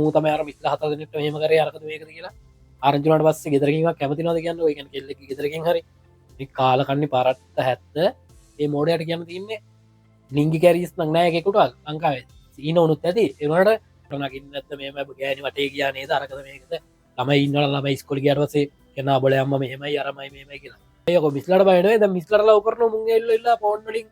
මූතම අර මිස්ල 4 දෙනෙක්ට මෙහෙම කරේ අරකද මේකද කියලා ආරංචි වුණාට පස්සේ ගෙදර ගිහින් කැමතිනවද කියන්නේ ඔය කියන්නේ කෙල්ලෙක් ගෙදරකින් හරි මේ කාලකන්ණි පරට්ට 70 ඒ මෝඩයට කියන්න තියන්නේ ලිංගි කැරීස් නම් නෑ එකෙකුට ලංකාවේ සීන උනුත් ඇති ඒනට නකින් නැත්ත මේම ගෑනි වටේ කියා නේද අරකද මේකද ළමයි ඉන්නවල ළමයි ඉස්කෝලේ ගියාට පස්සේ කෙනා බොලයම්ම මෙහෙමයි අරමයි මෙහෙමයි කියලා ඒක මිස්ලට බයනේ දැන් මිස්ලට ලව් කරන මුං එල්ලලා ෆෝන් වලින්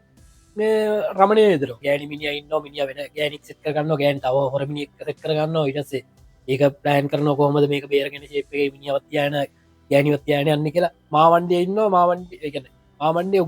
මේ රමණය විතර ගෑනි මිනිහා ඉන්නවා මිනිහා වෙන ගෑනික් සෙට් කරගන්නවා ගෑනි තව හොර මිනිහෙක් සෙට් කරගන්නවා ඊට පස්සේ ඒක ප්ලෑන් කරනවා කොහොමද මේක බේරගෙන ෂේප් එකේ මිනිහවත් තියාන ගෑනිවත් තියාන යන්නේ කියලා මාවණ්ඩේ ඉන්නවා මාවණ්ඩේ ඒ කියන්නේ මාවණ්ඩේ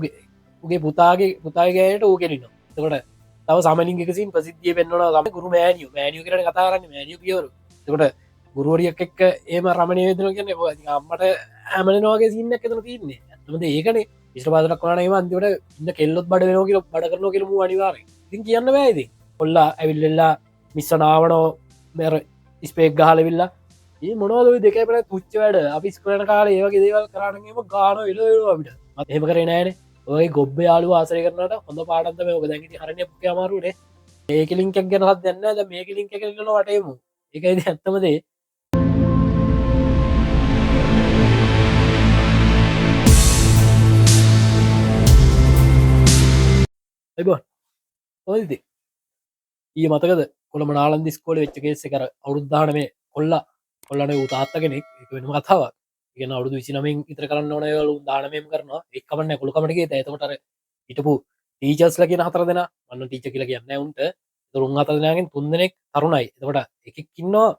උගේ පුතාගේ ගෑනට ඌ කෙලිනවා එතකොට තව සමලින්ගකසින් ප්‍රසිද්ධිය පෙන්වන ම ගුරු මෑනියු මෑනියු කරන කතාරන්න මෑනියු කියවරු තකොට ගුරුවරියක් එක්ක ඒම රමණය වෙදන කියන අම්මට ඇමලනවාගේ සින්න එකතන තින්නේ ඇතමද ඒකන විශ්ට පාදක් වන අන්තිවට ඉන්න කෙල්ලොත් බඩ වෙනෝ කියල බඩ කරන කියලම අනිවාර ඉතින් කියන්න වැෑති කොල්ලා ඇවිල්ලෙල්ලා මිස්සනාවනෝ මෙර ස්පේක් ගහලවිල්ලා ඒ මොනවද දෙක පට පුච්ච වැඩ අපිස් කරන කාල ඒවගේ දේවල් කරන්නගේම ගාන වෙලවිට එම කරේ නෑනේ ඔය ගොබ්බ යාලු ආසර කරනට හොඳ පාටන්තම ඔක දැඟට හරණය පුකමාරුනේ ඒක ලින්කක් ගැනහත් දෙන්න ද මේක ලින්ක කරන වටයමු එකයිද ඇත්තමදේ ඔල්ද ඒ මතකද කොළ නාලන් දිස්කෝල වෙච්චකේෙ කර අවුද්ධාන මේ කොල්ලන උතාත්ත කෙනෙක් එක වෙන කතාවක් ගෙන අවුදු විසිනමින් ඉතර කරන්න ඕනයවලු දානමයම කරනවා එක්කමන්න කොළුකමටගේ ඇතමටර හිටපු ටීචස්ල කියෙන හතර දෙෙන අන්න ටීච කියල කියන්න උන්ට තුරුන් අතරදනාගෙන් තුන්දනෙක් තරුණයි එතකොට එකක්කින්නවා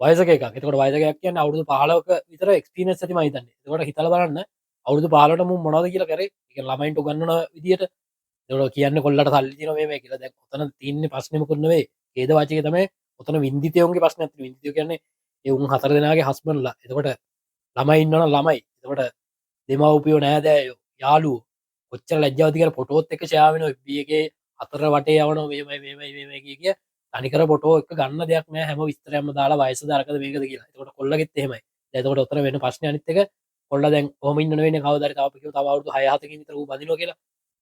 වයසක එතකට වයසකයක් කියන්න අවුදු පාලක විතර එක්ස්පිනස් ඇති මහිතන්න එතකොට හිතල බලන්න අවුදු පාලට මු මොනද කියල කර එක ළමයින්ට ගන්නන විදිට දට කියන්න කොල්ලට සල්ලින මේ කියල දැ ඔතන තින්න පස්නම කරනවේ ඒද වාචක තම ඔතන විින්දිතයෝගේ පස්න විිය කියන්නේ එවුන් හතර දෙනාගේ හස්බනලා එතකොට ළමයි ඉන්නන ළමයි එතකොට දෙමවපියෝ නෑදෑයෝ යාලු කොච්ච ලජ්ජාතිකර පොටෝත් එක ශාවන බියගේ අතර වටේ යවන මේ කිය තනිකර පොටෝ එක ගන්න දෙයක් නෑ හැම විස්තරයම දාලා වයස දරකද මේකද කියලා එතකොට කොල්ලගෙත් එහෙමයි එතකොට ඔතර වෙන ප්‍රශ්න අනිත්තක කොල්ල දැන් හොමින් වෙන කවදර තාපක තවරුදු හයහතක විතර බදින කියලා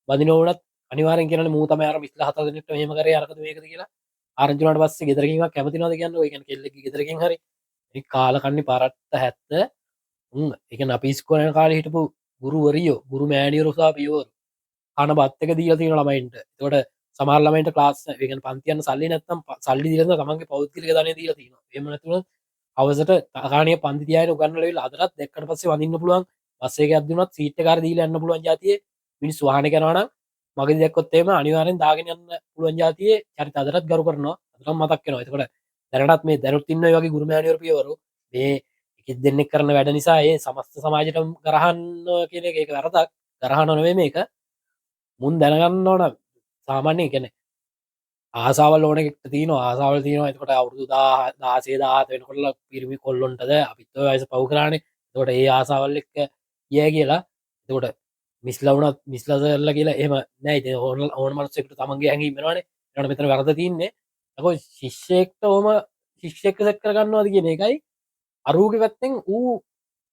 බදිනෝනත් අනිවාරෙන් කියන මූතම අර විස්ල හතදනට හෙම කර අරකද මේකද කියලා ආරංචුනට පස්සේ ගෙදරකින් කැමතිනවද කියන්න ඔය කෙල්ලෙ ගෙදරකින් හරි කාලකන්නේ පරට්ට 70 එක අපිස්කොන කාල හිටපු ගුරුවරියෝ ගුරු මෑනිය රුසා පියවරු අන බත්තක දීල තින ළමයින්ට තොට සමාරලමට ලාස් එක පන්තියන්න සල්ලි නැත්තම් සල්ලි දිරන තමන්ගේ පෞද්ගලික දන දීල තින එමනතුව අවසට තකානය පන්තියන ගන්නල අදරත් දෙක්කට පස්සේ වඳන්න පුළුවන් පස්සේ අදනත් සීට කාර දීල යන්න පුළුවන් ජාතිය මිනිස් වාහන කරන මගේ දෙකොත්තේම අනිවාරෙන් දාගෙන යන්න පුළුවන් ජාතිය චරිත අදරත් ගරු කරනවා අතරම් මතක් කෙනවා එතකොට දැනටත් මේ දැනුත් ඉන්න වගේ ගුරුමෑනියර පියවරු මේ එකෙත් දෙන්නෙක් කරන වැඩ නිසා ඒ සමස්ත සමාජයට ගරහන්න කියන එක වැරදක් ගරහන නොවේ මේක මුන් දැනගන්න ඕන සාමාන්‍ය කෙනෙ ආසාවල් ඕනෙක් තින ආසාවල් තියන එකට අවුරුදු දාසේ දාත වෙනකොල්ල පිරිමි කොල්ලොන්ටද අපිත්ව වයස පව් කරානේ තොට ඒ ආසාවල් එක්ක කිය කියලා තකොට මිස්ලවුනත් මිස්ලසල්ල කියලා එම නෑ ඕන මනසෙක්ට තමන්ගේ හැඟීම වෙනවානේ ට මෙතන වරද තින්නේ ඇකො ශිෂ්‍යයෙක්ට ඕම ශිෂ්‍යක සැත් කරගන්නවාද කියන එකයි අරූග පැත්තෙන් ඌ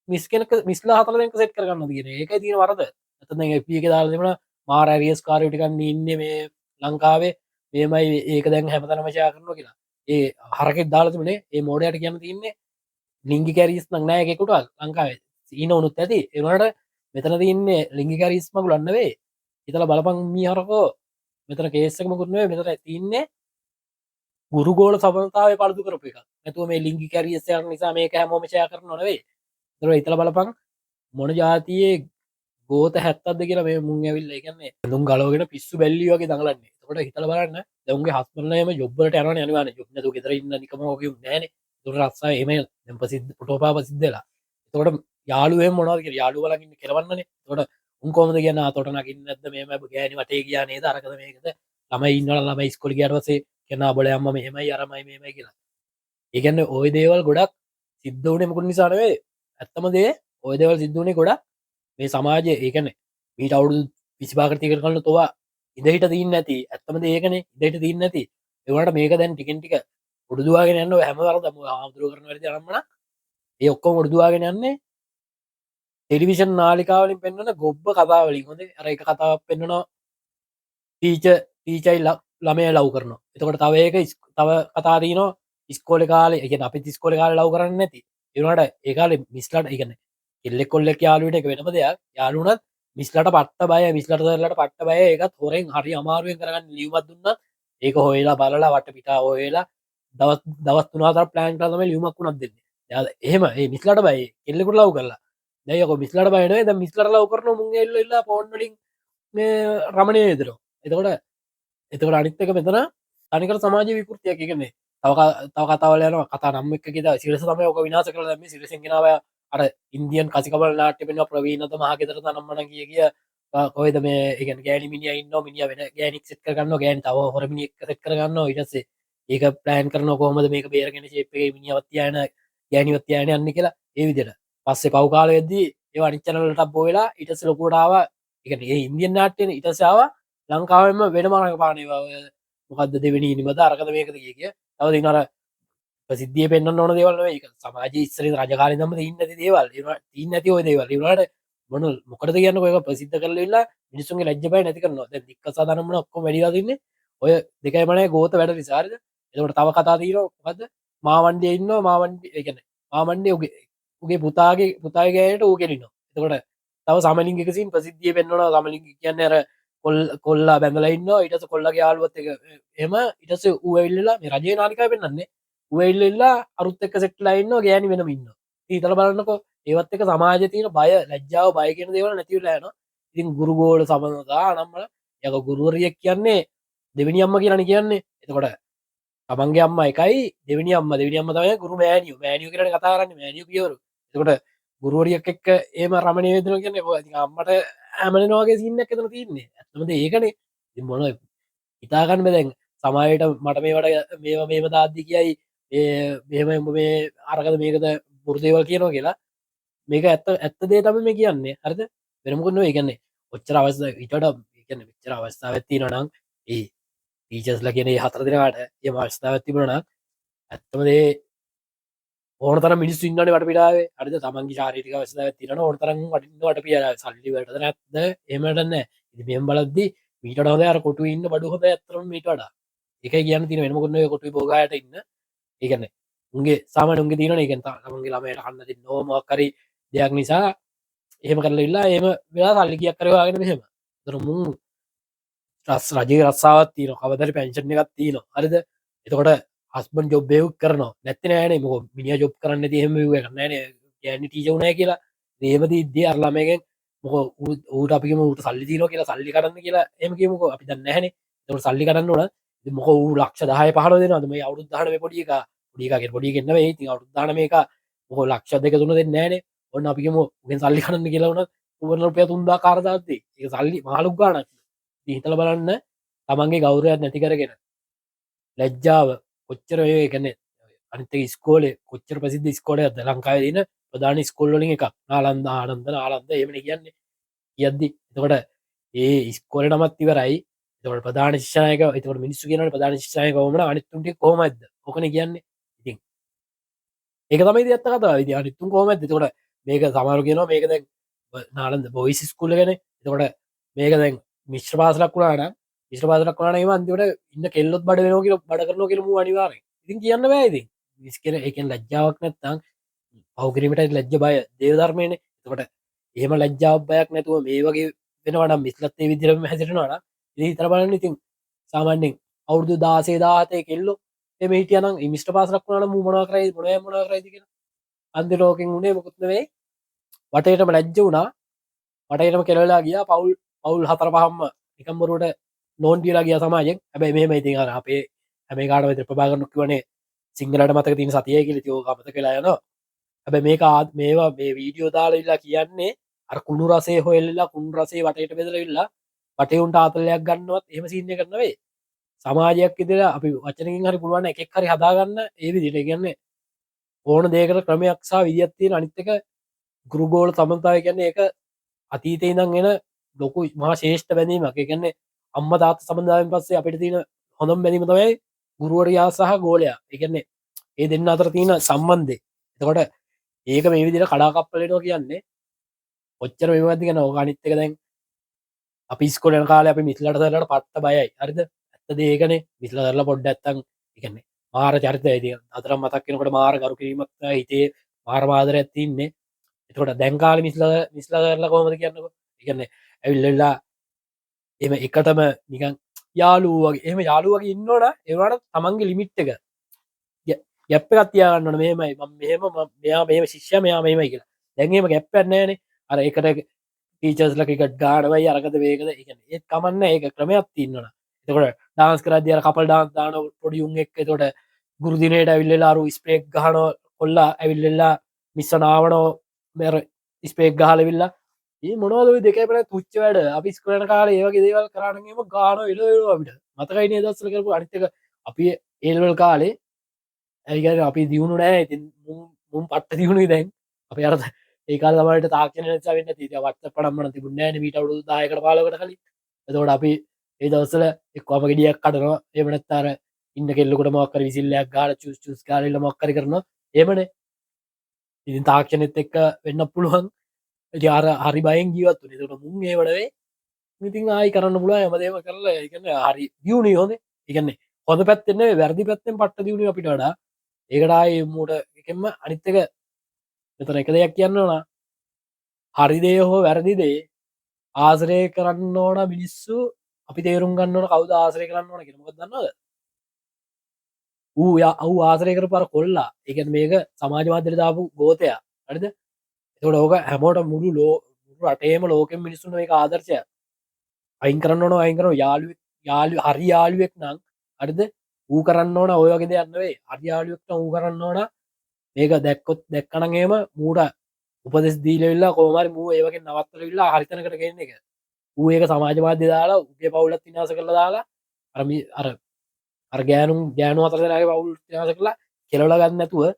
මිස්කෙනක මිස්ලා හතරක සෙට් කරගන්න තියෙන ඒක තින වරද ඇතන පියක දාලෙමන මාර රියස් කාරයටිකන්න ඉන්න මේ ලංකාවේ මේමයි ඒක දැන් හැමතන මචා කරනවා කියලා ඒ හරකෙත් දාලතිමනේ ඒ මෝඩයට කියන්න තින්නේ ලිංගි කැරිස් නංනෑගෙකුට ලංකාවේ සීන උනුත් ඇති එනට මෙතන තින්නේ ලිංගි කැරිස්මකු ලන්නවේ හිතල බලපං මී හරකෝ මෙතන කේස්සකම කරනුවේ මෙතර තින්නේ ගුරුගෝල සබතාව පලදු කරප එක ඇතුව මේ ලිංගි කැරියසයක් නිසා මේක හැමෝමචය කරන නොවේ දර ඉතල බලපං මොන ජාතියේ ගෝත හැත්තද කියලා මේ මුං ඇවිල්ල එකන්නේ දුම් ගලෝගෙන පිස්සු බැල්ලියගේ දඟලන්නේ කොට හිතල බලන්න දවගේ හස්මනයම ජොබ්බට යන යනවාන යොබ්නතු ගෙතර ඉන්න නිකමෝක නෑන දුර රත්සා එම පසිද පොටෝපා පසිද්දලා තොට යාලුවේ මොනවද යාලු වලගන්න කරවන්නන තොට උන්කෝමද කියන්න තොටනකින්න ඇද මේම ගෑනි වටේ කියනේ දරකද මේකද ළමයි ඉන්නල ළමයි ස්කොලි ගටවසේ කෙනා බොලයම්ම මෙහෙමයි අරමයි මේමයි කියලා ඒගන්න ඔය දේවල් ගොඩක් සිද්ධ වනයමකුට නිසානවේ ඇත්තම දේ ඔය දෙවල් සිද්ධුවනේ ගොඩක් මේ සමාජය ඒකන මීට අවුදු විසිපාකරතික කරන්න තොවා ඉදහිට දීන්න ඇති ඇත්තමද ඒකන ඉදට දීන්න ඇති ඒවට මේක දැන් ටිකෙන්ටික උඩුදවාගෙන යන්න හැමවරදම ආමුදුර කරන වැරදි අරම්මන ඒ ඔක්කොම උඩුදවාගෙන යන්නේ ටෙලිවිෂන් නාලිකාවලින් පෙන්වන ගොබ්බ කතාවලින් හොඳ අර එක කතාවක් පෙන්වනවා ටීචයි ළමය ලව් කරනවා එතකොට තව ඒක තව කතාදීනවා ඉස්කෝල කාල එක අපි තිස්කෝල කාල ලව කරන්න නැති ඒනට ඒකාල මිස්ලට එකන කෙල්ලෙ කොල්ලෙක් යාලුවට එක වෙනම දෙයක් යාලුනත් මිස්ලට පට්ට බය මිස්ලටලට පට්ට බය එකත් හොරෙන් හරි අමාරුවෙන් කරගන්න ලියවමත් දුන්න ඒක හොයලා බලලා වට පිටා හොයලා දවස් තුනාතර ප්ලෑන් කරම ලියුමක් වුණක් දෙන්න එහෙම ඒ මිස්ලට බයි කෙල්ලෙකුට ලව් කරලා දැයක මිස්ලට බයන ද මිස්ලට ලව කරන මුන්ගල්ලා පොන්්ලින් රමණය වෙදර එතකොට එතකට අනිත්තක මෙතන අනික සමාජ විකෘතිය එකන්නේ තව කතාවල යන කතා නම් එක ෙද සිරස තම ෝක විනාස කර ම සිරසිගෙනාව අර ඉන්දියන් කසිකබල නාට්‍ය පෙන ප්‍රවීණත මහගෙතර නම්මන කිය කිය කොයද මේ එක ගෑනි මිනි ඉන්න මිනිිය වෙන ගෑනික් සෙත් කරගන්න ගෑන් තව හොරමිනි සෙත් කරගන්න ඉටසේ ඒක ප්ලෑන් කරන කොහමද මේක බේරගෙන ශේපේ මිනිියවත්තියන ගෑනිවත්තියන යන්න කියලා ඒ විදිර පස්සේ පව්කාල වෙද්දී ඒ අනිච්චනලට බෝවෙලා ඉටස ලොකුටාව එක ඒ ඉන්දියන් නාට්‍යන ඉටසාාව ලංකාවම වෙන මානක පානවා මොකක්ද දෙවැනි නිමද අරකද මේකද කිය කිය තව දිනර ප්‍රසිද්ධිය පෙන්න්න ඕන දේවල් එක සමාජ ඉස්සර රජකාල නම ඉන්න දේවල් ඉන්න ඇති ඔය දේවල් ට මොන මොකට කියන්න ඔය ප්‍රසිද්ධ කරලලා මිනිසුන්ගේ ලජ්ජපයි නැති කරනවා දික්ක සාධනමන ඔක්කො වැඩිලාතින්නේ ඔය දෙකයි මනය ගෝත වැඩ විසාරද එකට තව කතා තීර පද මාවන්ඩිය ඉන්න මාවන්ඩි එකන මාමන්ඩේ උගේ පුතාගේයට ඌ කෙරෙනවා එතකොට තව සමලින්ගකසින් ප්‍රසිද්ධිය පෙන්න්නන සමලින් කියන්න අර කොල්ලා බැඳලයින්න ඉටස කොල්ලගේ යාලුවත් එක එම ඉටස ඌවෙල්ලලා මේ රජය නාලිකා පෙන්න්නන්නේ ඌවෙල්ලෙල්ලා අරුත් එක්ක සෙට්ලයින්න ගෑනි වෙනම ඉන්න ඊතල බලන්නකො ඒවත් එක සමාජ තියන බය ලැජ්ජාව බය කියන දේවල නැතිවලෑන ඉතින් ගුරුගෝල සබඳතා නම්මල යක ගුරුවරියක් කියන්නේ දෙවිනි අම්ම කියරන කියන්නේ එතකොට තමන්ගේ අම්ම එකයි දෙවිනි අම්ම දෙවිනි අම්ම තමයි ගුරු මෑනිිය මෑනිිය කරන කතාරන්න මෑනිිය කියවරු එතකොට ගුරුවරියක් එක්ක ඒම රමණය වෙදන කියන්න අම්මට ඇමලනවාගේ සින්න එකතන තින්නේ ඇතමද ඒකනේ මොන ඉතාගන්න බැදැන් සමායට මට මේවට මේවා මේම දාද්දි කියයි මෙම එම මේ අරකද මේකද පුරදේවල් කියනවා කියලා මේක ඇත්ත දේ තම මේ කියන්නේ හරිද වෙනමුකුන්න ඒගන්නේ ඔච්චර අවස්ස ඉටට කියන්න විච්චර අවස්ථාව ඇත්ති නනං ඒ ටීචස්ල කියන හතර දෙනවාට ඒ අවස්ථාව ඇතිබුණන ඇත්තමදේ ඕනතර මිනිස් ඉන්නට වට පිටාවේ අද තමන්ගේ ශාරික වස්ථාව තිරන ඕනතරන් වටින්නට පිය සල්ලි වැට නැත්ද එමටන්න ඉ මෙම් බලද්දි මීට හොද අර කොටු ඉන්න බඩු හොද ඇතරම මීට වඩා එක කියන්න තින වෙනමුකුන්න කොටු බෝගයට ඉන්න ඒගන්න උන්ගේ සාමන උන්ගේ තින එකත මගේ ළමයට කන්නති නොමක්කරි දෙයක් නිසා එහෙම කරලල්ලා එම වෙලා සල්ලි කියක් කරවාගෙන මෙහෙම දරමු රස් රජයේ රස්සාවත් තියන කවදර පැංචන එකත් තියන හරිද එතකොට හස්බන් ජොබ්බයව් කරන නැති නෑන මො මිනිිය ජොබ් කරන්න තිහෙම කරන්නන ගැන ටීජවනය කියලා දේවද ඉද්දේ අරලාමගෙන් මොක ඌට අපිම ට සල්ලි තින කියලා සල්ලි කරන්න කියලා එම කියමක අපි දන්නෑන තට සල්ලි කරන්න ඕන මොක වූ ලක්ෂ දහය පහල දෙන ම අවුද්ධාන පොඩික ඩිකාගේ පොඩිගන්න වේ ති අවුද්ධාන මේක මොහ ලක්ෂ දෙක තුන දෙ නෑන ඔන්න අපිම ගෙන් සල්ලි කරන්න කියලවන උවරන රුපය තුන්දා කාරදාත්තේ ඒ සල්ලි මාලුක් ගානක් හිතල බලන්න තමන්ගේ ගෞරයක් නැති කරගෙන ලැජ්ජාව කොච්චර ඒකන අනිත ස්කෝලේ කොච්චර ප්‍රසිද්ධ ස්කෝලය ද ලංකාව දින ප්‍රධාන ස්කොල්ලින් එක නාලන්ද ආනන්ද ආලන්ද එමන කියන්නේ කියද්දි එතකොට ඒ ස්කොල නමත් ඉවරයි තවට ප්‍රධාන ශෂයක තවට මිනිස්සු කියන ප්‍රධාන ශෂයක ෝමන අනිතුන්ට කොමද ඕකන කියන්නේ ඉතින් ඒක තමයි ඇත්ත කතා විදි අනිතුන් කෝමද තොට මේක සමාරු කියන මේකද නාලන්ද බොයිස් ස්කුල්ල ගැන එතකොට මේක දැන් මිශ්‍ර පාසලක් වුණාන විශ්‍ර පාසලක් වුණන අන්තිවට ඉන්න කෙල්ලොත් බඩ වෙන කියල බඩ කරන කියලම අනිවාර ඉතින් කියන්න බෑයිති විස්කර එකෙන් ලජ්ජාවක් නැත්තං පවකිරීමට ලජ්ජ බය දේවධර්මයන එතකොට ඒම ලජ්ජාබයක් නැතුව මේ වගේ වෙනවනම් මිස්ලත්තේ විදිරම හැසිරෙනවාන ඉ තරබලන්න ඉතින් සාමන්‍යෙන් අවුරදු දාසේ දාතය කෙල්ලො එම හිටියනම් මිස්ට පාසලක් වුණන මනා කරයි මොන මොනා කරයිතික අන්ද ලෝකෙන් උුණේ මොකුත්නවේ වටයටම ලැජ්ජ වුණා වටයටම කෙරලා ගිය පවුල් හතර පහම්ම එකම්බරුවට නෝන් කියලා ගිය සමාජෙන් හැබැයි මෙම ඉතින් අර අපේ හැම කාඩ ප්‍රභාගරනුක් වනේ සිංහලට මතක තින සතිය කියල යෝගමත කියලා යන හැබ මේක ආත් මේවා මේ වීඩියෝ දාලඉල්ලා කියන්නේ අර කුණු රසේ හොල්ලා කුණු රසේ වටයට බෙදරවිල්ලා වටයුන්ට ආතලයක් ගන්නවත් එම සිීනය කරනවේ සමාජයක් ඉදිර අපි වචනකින් හරි පුළුවන් එකෙක් හරි හදාගන්න ඒවි දිට කියන්නේ ඕන දේකට ක්‍රමයක් සහ විදිත්තිය අනිත්තක ගුරුගෝල තමන්තාව කියන්නේ එක අතීතය ඉදන් එන ලොකු මහා ශේෂ්ඨ බැඳීමක් කියන්නේ අම්ම තාත් සබඳාවෙන් පස්සේ අපිට තියෙන හොඳම් බැඳීම තමයි ගුරුවරයා සහ ගෝලයා එකන්නේ ඒ දෙන්න අතර තියෙන සම්බන්ධය එතකොට ඒක මේ විදිර කඩාකප්පලනවා කියන්නේ ඔච්චර මෙමති ගැන ඕගනිත්තක දැන් අපි ස්කොලන කාල අපි මිස්ලට දරට පත්ත බයයි අරිද ඇත්ත දේකන මිස්ල දරලා පොඩ්ඩ ඇත්තන් එකන්නේ මාර චරිතය ඉතින් අතරම මතක් වෙනකොට මාර කරු කිරීමක් හිතේ මාර ආදරයක් තින්නේ. එතකොට දැන් කාලේ මිස්ලා කරලා කොහොමද කියන්නකෝ. ඒ කියන්නේ ඇවිල්ලා එම එකටම නිකන් යාළුවෝ වගේ එහෙම යාළුවෝ වගේ ඉන්නවනම් ඒවට තමන්ගේ ලිමිට් එක ගැප් එකක් තියාගන්න ඕනේ. මෙහෙමයි මම මෙහෙම මෙයා මෙහෙම ශිෂ්‍යයා මෙයා මෙහෙමයි කියලා. දැන් එහෙම ගැප් එකක් නැහැනේ. අර එකට ටීචර්ස්ලා ක්‍රිකට් ගහනවයි අරකද මේකද ඒ කියන්නේ ඒත් කමන්නේ ඒක ක්‍රමයක් තියෙනවනේ. එතකොට ඩාන්ස් කරද්දී අර කපල් ඩාන්ස් දාන පොඩි උන් එක්ක එතකොට ගුරු දිනේට ඇවිල්ලා අර ස්ප්‍රේක් ගහනවා කොල්ලා ඇවිල්ලා මිස්සනාවනෝ මෙර ස්පේක් ගහලවිල්ලා ඒ මොනවද ඔය දෙකේ පෙර තුච්ච වැඩ අපි ස්කරන කාලේ ඒ වගේ දේවල් කරන්නගේම ගාන එල අපිට මතකයි නේද දස්සල කරපු අනිත් එක අපි ඒල්වල් කාලේ ඇයිගර අපි දියුණු නෑ ඉතින් මුම් පට්ට දියුණුයි දැන් අප අරද ඒකාල තමට තාක්ෂණ වෙන්න ති වත් පටම්මන තිබුණෑ මීට අවුදු දායකට පාලකට කලින් එතකොට අපි ඒ දවසල එක්වාම ගෙඩියක් කටනවා එමනත්තර ඉන්න කෙල්ලකට මොක්කර විසිල්ලයක් ගාල චුස් කාලල්ල මොක්කර කරන ඒමන ඉතින් තාක්ෂණෙත් එක්ක වෙන්න පුළුවන් ජාර හරි බයෙන් ජීවත් වන තට මුන් ඒ වඩවේ ඉතින් ආයි කරන්න පුල ඇමදේම කරලා එකන්න හරි දියුණි හොඳ එකන්නේ හොඳ පැත්තෙන්න වැරදි පැත්තෙන් පට්ට දියුණි අපිට වඩා ඒකටයි මූට එකෙන්ම අනිත්තක මෙතන එක දෙයක් කියන්නවනා හරිදේ හෝ වැරදිදේ ආසරය කරන්න ඕන මිනිස්සු අපි තේරුම් ගන්නවන කවද ආසරය කරන්න ඕන කියෙනමක් දන්නද ඌ අව් ආසරය කර පර කොල්ලා එක මේක සමාජ මාධ්‍යර දාපු ගෝතය අරිද එතට ඕක හැමෝට මුළු ලෝ රටේම ලෝකෙන් මිනිස්සුන එක ආදර්ශය අයින් කරන්න ඕන අයින් කරන යාලු හරි යාලුවෙක් නං අරිද ඌ කරන්න ඕන ඔයගේ දෙයන්නවේ අරියාලුවෙක්ට ඌ කරන්න ඕන මේක දැක්කොත් දැක්කනගේම මූට උපදෙස් දීලවෙල්ලා කෝමරි මූ ඒවගේ නවත්තර වෙල්ලා හරිතනකට ගෙන්න එක ඌ ඒක සමාජ මාධ්‍ය දාලා උගේ පවුලත් විනාස කරලා දාලා අරමි අර ගෑනු අතරනගේ පවුල් විනාස කරලා කෙලල ගන්න ඇතුව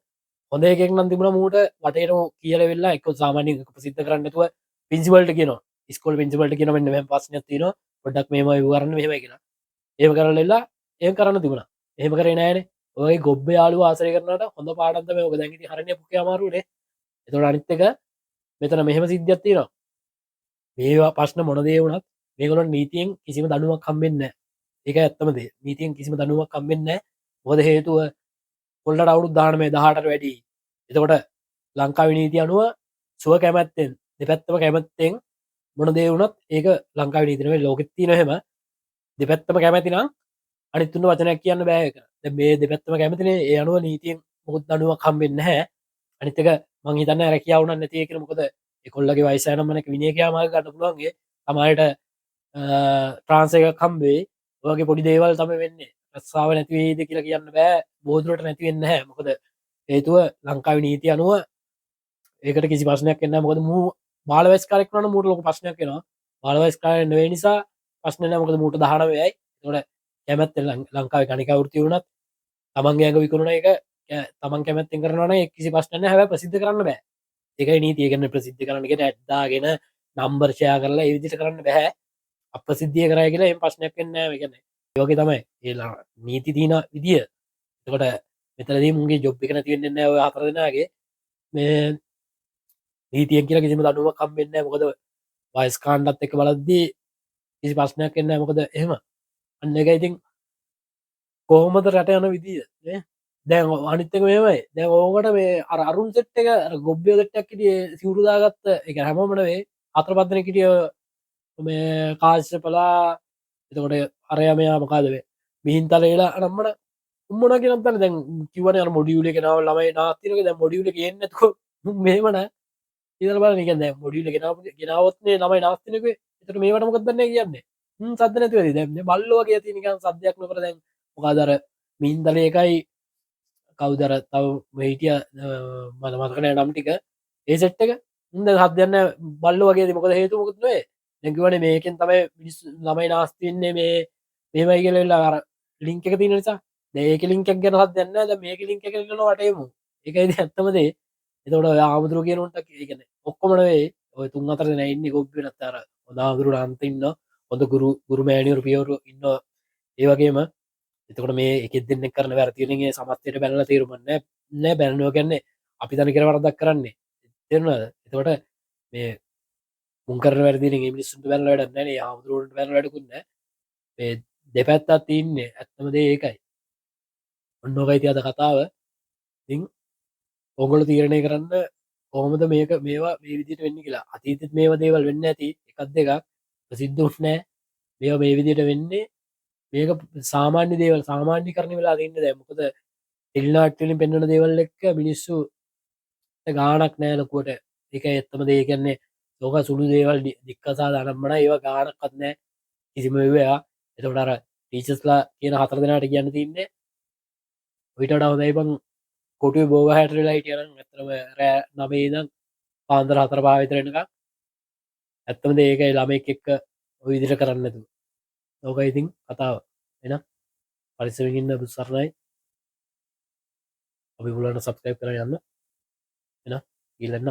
හොඳ එකක් නම් තිබුණ මූට වටේට කියල වෙල්ලා එක සාමානය ප්‍රසිද්ධ කරන්නතුව පින්සිවල්ට කියන ස්කොල් පින්සිවල්ට කියන මෙන්න පස්සන තින පොඩක් මේම වරන්න මෙහෙම කියෙන ඒම කරලල්ලා ඒ කරන්න තිබුණ එහෙම කරේ නෑන ඔය ගොබ්බ යාලු ආසය කරනට හොඳ පාඩන්තම ඔක දැඟති හරණය පුක අමාරුනේ එතට අනිත්තක මෙතන මෙහෙම සිද්ධියත්තිනවා මේවා පශ්න මොනදේ වුණත් මේකලොන් නීතියෙන් කිසිම දනුවක් කම්බෙන්න ඒක ඇත්තමද නීතියෙන් කිසිම දනුවක් කම්බෙන්න මොද හේතුව කොල්ලට අවුරුදු දානමේ 18ට වැඩි. එතකොට ලංකාවේ නීතිය අනුව සුව කැමැත්තෙන් දෙපැත්තම කැමැත්තෙන් මොන දේ වුණත් ඒක ලංකාවේ නීතිය නෙවෙයි ලෝකෙත් තියෙන හැම දෙපැත්තම කැමැති නම් අනිත් තුන වචනයක් කියන්න බෑ ඒක. දැන් මේ දෙපැත්තම කැමැතිනේ ඒ අනුව නීතියෙන් මොකුත් දඬුවමක් හම්බෙන්නේ නැහැ. අනිත් එක මං හිතන්නේ රැකියාව උනත් නැති කියලා මොකද ඒ කොල්ලගේ වයස යනම මනක විනය කියාමාල් ගන්න පුළුවන් ඒ සමහරට ට්‍රාන්ස් එකක් හම්බෙයි. ඔයගේ පොඩි දේවල් තමයි වෙන්නේ. රස්සාාව නැතිවේද කියලා කියන්න බෑ බෝදුරට නැතිවෙන්න හැ මොකද හේතුව ලංකාව නීති අනුව ඒකට කිසි පශනයක් එන්න මොකද මූ බාලවස්කාරක්න මුට ලොක ප්‍රශ්නයක් වෙනවා බාලවස්කාරය වේ නිසා ප්‍රශ්නය මොකද මුට දහනවයයි තොට කැමැත්ත ලංකාව කනික වෘති වුණත් තමන්ගේක විකුණන එක තමන් කැමැත්තෙන් කරන කිසි පශ්න හැ ප්‍රසිද්ධ කරන්න බෑ ඒක නීතියගන්න ප්‍රසිද්ධ කරන්නගෙන ඇත්දාගෙන නම්බර්ෂයා කරලා ඒවිදිට කරන්න බැහැ අප සිද්ධිය කරය කියලා එම ප්‍රශ්නයක් වෙන්නෑ ගන්න යෝක තමයි ඒලා නීති තිීන විදිිය එකොට මෙතරදී මුගේ ජොබ් එක නැතිවෙන්න ඔය හතරදනාගේ මේ නීතියෙන් කියලා කිසිම දනුව කම්බෙන්න මොකද වයිස්කාණ්ඩත් එක බලද්දී කිසි ප්‍රශ්නයක් එන්න මොකද එහෙම අන්න එක ඉතින් කොහොමද රට යන විදිිය දැන් අනිත්තක මේමයි දැන් ඕකට මේ අරුන් සෙට් එක ගොබ්බය දෙට්ටක් කිටිය සිවුරුදාගත්ත එක හැමෝමනවේ අත්‍ර පත්න කිටිය මේ කාශ්‍ය පලා එතකොට අරය මෙයා මොකාදවේ මිහින්තලේලා අනම්මට උම්මන කියනතන දැන් කිවන මොඩියුල කෙනාව ළමයි නාතිනක දැ මොඩියුල කියන්නක මේමන ඉදර බල නික දැ මොඩියුල ගෙනාවත්න්නේ ළමයි නාස්තිනක එතට මේට මොකක්දන්න කියන්නේ සද නැතිවද දැම බල්ලෝගේ තිනිකන් සද්‍යයක් නොකර දැන් මොකාදර මින්දල එකයි කවුදර තව වෙහිටිය මද මතකන නම්ටික ඒ සෙට්ක උන්ද සද්‍යන්න බල්ල වගේ මොකද හේතු මොකුත්වේ දැකිවන මේකෙන් තමයි මිනිස් ළමයි නාස්තින්නේ මේ මේමයි කියලලා අර ලිංක එක තින නිසා ඒක ලින්කක් ගැන හදන්න ද මේක ලින්ක කරන වටේමු එකයිද ඇත්තමදේ එතකොට ආමුදුරු කියනුන්ට ඒගන ඔක්කොමනවේ ඔය තුන් අතර දෙන ඉන්න ගොබ්බිනත්තර හොදාගුරු අන්තඉන්න හොඳ ගුරු මෑනිවරු පියවරු ඉන්න ඒවගේම එතකට මේ එක දෙන්න කරන වැරතිරගේ සමස්තයට බැල තේරුමන්න නෑ බැලනුව ගැන්නේ අපි තනි කර වරදක් කරන්නේ තෙරනද එතකොට මේ මුකර වැරදි මිනිස්සුන්ට වැල වැඩ න ආමුදුරුවට වැල වැඩකුන්න දෙපැත්තා තින්නේ ඇත්තමදේ ඒකයි ඔන්නෝකයිති අද කතාව ඉතින් ඔගොල තීරණය කරන්න කොහොමද මේක මේවා මේ විදිට වෙන්න කියලා අතීතත් මේවා දේවල් වෙන්න ඇති එකත් දෙකක් ප්‍රසිද්ධ උෂ්නෑ මේ මේ විදියට වෙන්නේ මේක සාමාන්‍ය දේවල් සාමාන්‍ය කරන වෙලා දෙන්න දැමකොද එල්නාටලින් පෙන්න්නන දේවල් එක්ක මිනිස්සු ගානක් නෑ ලොකුවට එක එත්තම දේ කියන්නේ ලෝක සුළු දේවල් දික්කසා දනම්මන ඒවා ගානක්කත් නෑ කිසිම වයා එතටර ටීචස්ලා කියන හතර දෙනාට කියන්න තින්නේ විට ඩවදයිබං කොටුව බෝග හැටරලා හිටියන ඇතරම රෑ නමේදම් පාන්දර හතර භාවිතරෙනක ඇත්තම ඒකයි ළමෙක් එක්ක විදිර කරන්නතු ලෝක ඉතින් කතාව එන පරිසවිගන්න බුත්සරණයි අපි පුලට සබස්කයිප් කර යන්න එන ඉල්ලන්න